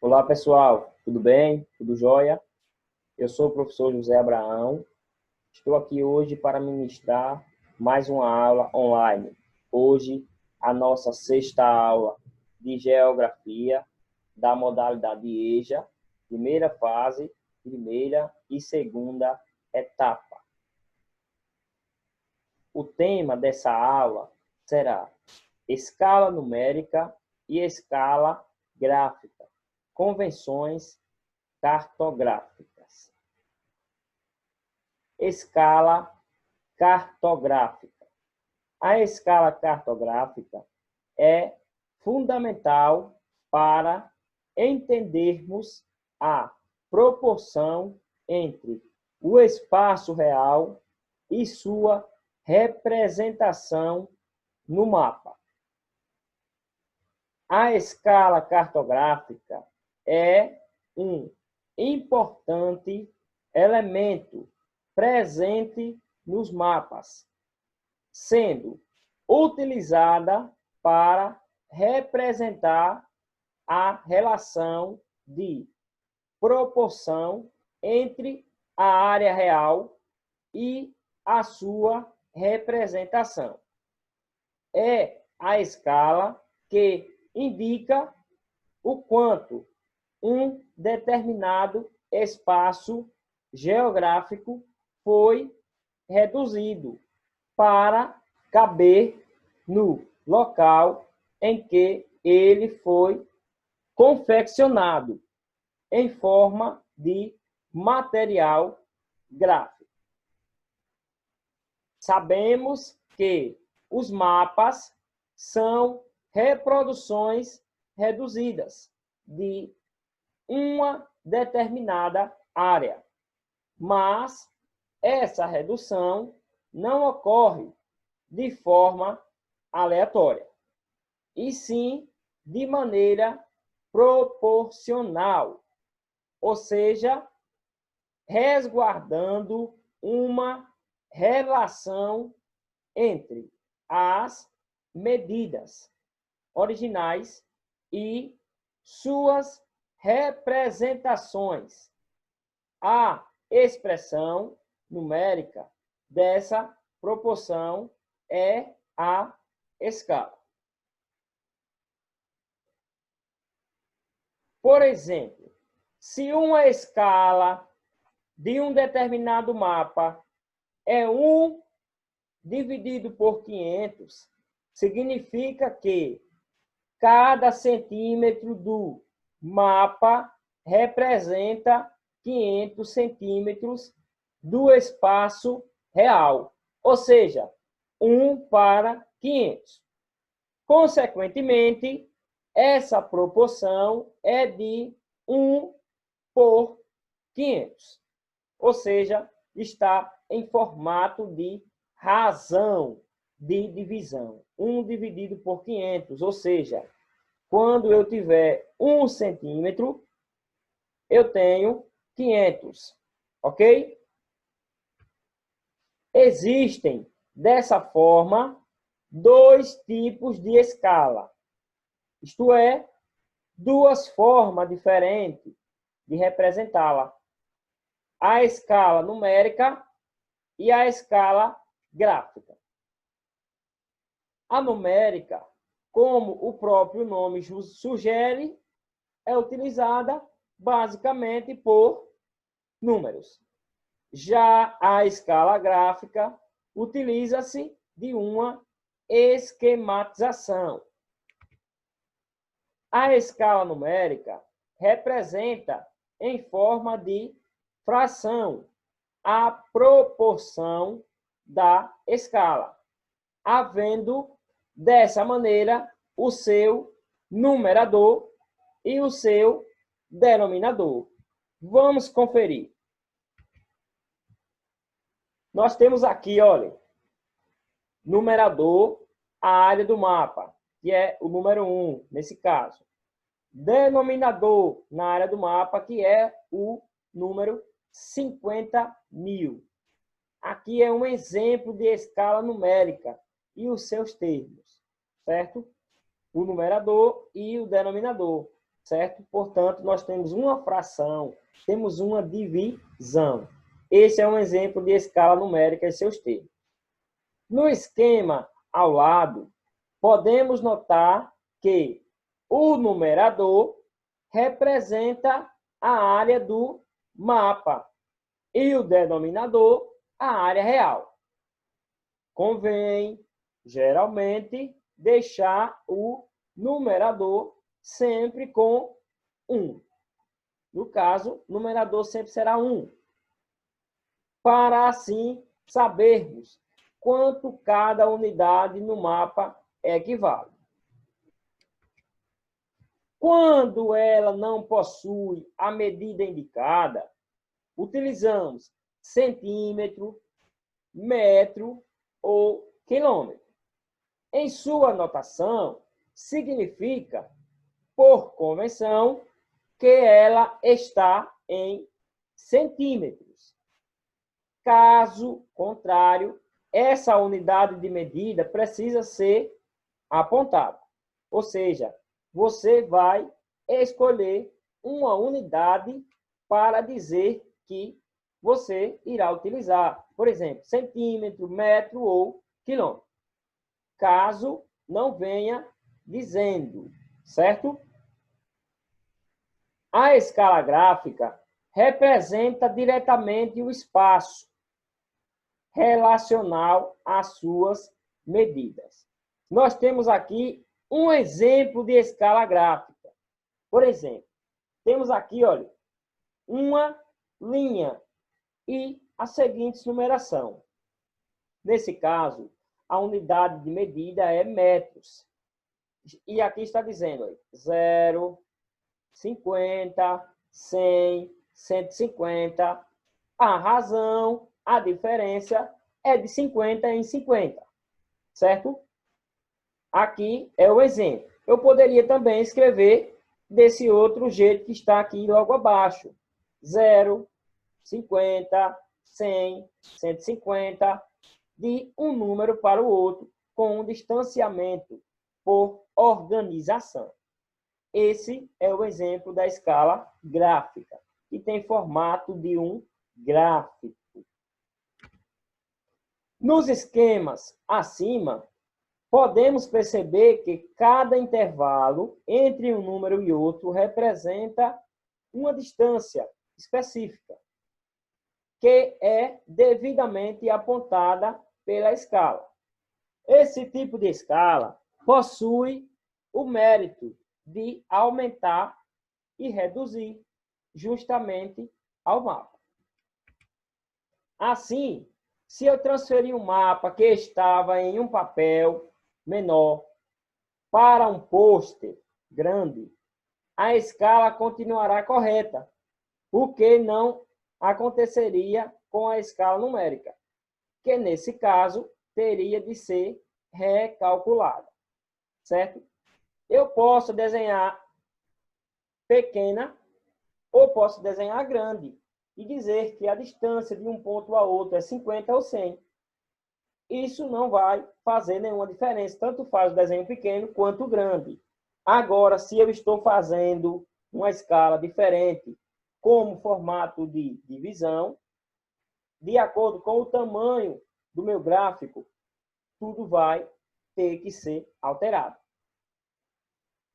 Olá, pessoal. Tudo bem? Tudo jóia? Eu sou o professor José Abraão. Estou aqui hoje para ministrar mais uma aula online. Hoje, a nossa sexta aula de Geografia da modalidade EJA, primeira fase, primeira e segunda etapa. O tema dessa aula será escala numérica e escala gráfica, convenções cartográficas. Escala cartográfica. A escala cartográfica é fundamental para entendermos a proporção entre o espaço real e sua representação no mapa. A escala cartográfica é um importante elemento presente nos mapas, sendo utilizada para representar a relação de proporção entre a área real e a sua representação. É a escala que indica o quanto um determinado espaço geográfico foi reduzido para caber no local em que ele foi confeccionado em forma de material gráfico. Sabemos que os mapas são reproduções reduzidas de uma determinada área, mas essa redução não ocorre de forma aleatória, e sim de maneira proporcional, ou seja, resguardando uma relação entre as medidas originais e suas representações. A expressão numérica dessa proporção é a escala. Por exemplo, se uma escala de um determinado mapa é 1 dividido por 500, significa que cada centímetro do mapa representa 500 centímetros do espaço real, ou seja, 1 para 500. Consequentemente, essa proporção é de 1 por 500, ou seja, está em formato de razão de divisão. 1 dividido por 500, ou seja, quando eu tiver 1 centímetro, eu tenho 500, ok? Existem, dessa forma, 2 tipos de escala, isto é, 2 formas diferentes de representá-la. A escala numérica e a escala gráfica. A numérica, como o próprio nome sugere, é utilizada basicamente por números. Já a escala gráfica utiliza-se de uma esquematização. A escala numérica representa em forma de fração a proporção da escala, havendo dessa maneira o seu numerador e o seu denominador. Vamos conferir. Nós temos aqui, olha, numerador, a área do mapa, que é o número 1, nesse caso. Denominador na área do mapa, que é o número 50.000. Aqui é um exemplo de escala numérica e os seus termos, certo? O numerador e o denominador. certo? Portanto, nós temos uma fração, temos uma divisão. Esse é um exemplo de escala numérica e seus termos. No esquema ao lado, podemos notar que o numerador representa a área do mapa e o denominador a área real. Convém, geralmente, deixar o numerador sempre com 1. No caso, o numerador sempre será 1. Para assim sabermos quanto cada unidade no mapa equivale. Quando ela não possui a medida indicada, utilizamos centímetro, metro ou quilômetro. Em sua notação, significa, por convenção, que ela está em centímetros. Caso contrário, essa unidade de medida precisa ser apontada. Ou seja, você vai escolher uma unidade para dizer que você irá utilizar. Por exemplo, centímetro, metro ou quilômetro. Caso não venha dizendo, certo? A escala gráfica representa diretamente o espaço relacional às suas medidas. Nós temos aqui um exemplo de escala gráfica. Por exemplo, temos aqui, olha, uma linha e a seguinte numeração. Nesse caso, a unidade de medida é metros. E aqui está dizendo, olha, 0, 50, 100, 150. A razão, a diferença é de 50 em 50, certo? Aqui é o exemplo. Eu poderia também escrever desse outro jeito que está aqui logo abaixo. 0, 50, 100, 150, de um número para o outro, com um distanciamento por organização. Esse é o exemplo da escala gráfica, que tem formato de um gráfico. Nos esquemas acima, podemos perceber que cada intervalo entre um número e outro representa uma distância específica, que é devidamente apontada pela escala. Esse tipo de escala possui o mérito de aumentar e reduzir justamente ao mapa. Assim, se eu transferir um mapa que estava em um papel menor para um pôster grande, a escala continuará correta, o que não aconteceria com a escala numérica, que nesse caso teria de ser recalculada, certo? Eu posso desenhar pequena ou posso desenhar grande e dizer que a distância de um ponto a outro é 50 ou 100. Isso não vai fazer nenhuma diferença, tanto faz o desenho pequeno quanto o grande. Agora, se eu estou fazendo uma escala diferente, como formato de divisão, de acordo com o tamanho do meu gráfico, tudo vai ter que ser alterado.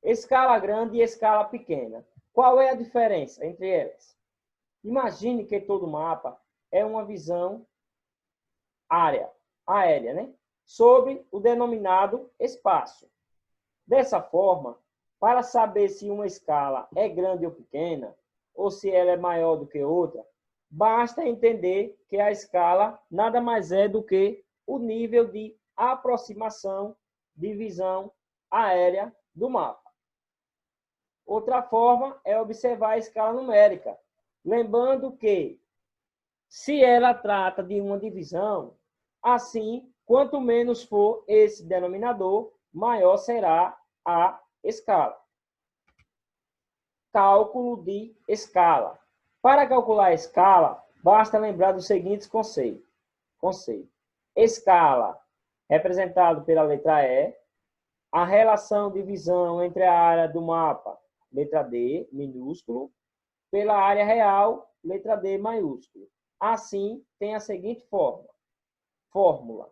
Escala grande e escala pequena. Qual é a diferença entre elas? Imagine que todo mapa é uma visão aérea, né? Sobre o denominado espaço. Dessa forma, para saber se uma escala é grande ou pequena, ou se ela é maior do que outra, basta entender que a escala nada mais é do que o nível de aproximação de visão aérea do mapa. Outra forma é observar a escala numérica, lembrando que, se ela trata de uma divisão, assim, quanto menos for esse denominador, maior será a escala. Cálculo de escala. Para calcular a escala, basta lembrar dos seguintes conceitos. Escala, representado pela letra E, a relação de visão entre a área do mapa letra D, minúsculo, pela área real, letra D, maiúsculo. Assim, tem a seguinte fórmula.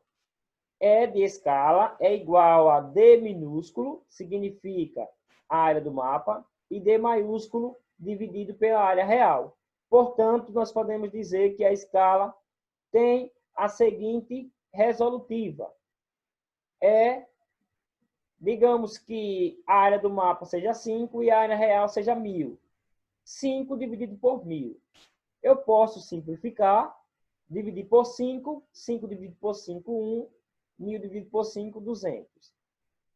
E de escala é igual a D minúsculo, significa a área do mapa, e D maiúsculo dividido pela área real. Portanto, nós podemos dizer que a escala tem a seguinte resolutiva. Digamos que a área do mapa seja 5 e a área real seja 1000. 5 dividido por 1000. Eu posso simplificar, dividir por 5, 5 dividido por 5, 1, 1000 dividido por 5, 200.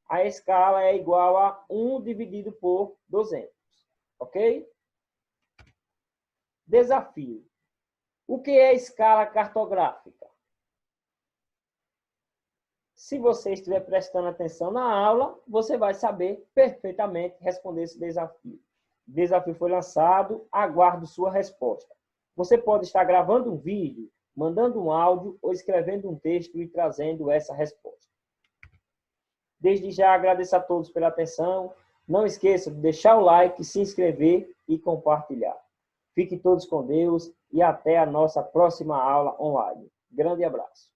A escala é igual a 1 dividido por 200. Ok? Desafio. O que é escala cartográfica? Se você estiver prestando atenção na aula, você vai saber perfeitamente responder esse desafio. O desafio foi lançado, aguardo sua resposta. Você pode estar gravando um vídeo, mandando um áudio ou escrevendo um texto e trazendo essa resposta. Desde já agradeço a todos pela atenção. Não esqueça de deixar o like, se inscrever e compartilhar. Fiquem todos com Deus e até a nossa próxima aula online. Grande abraço.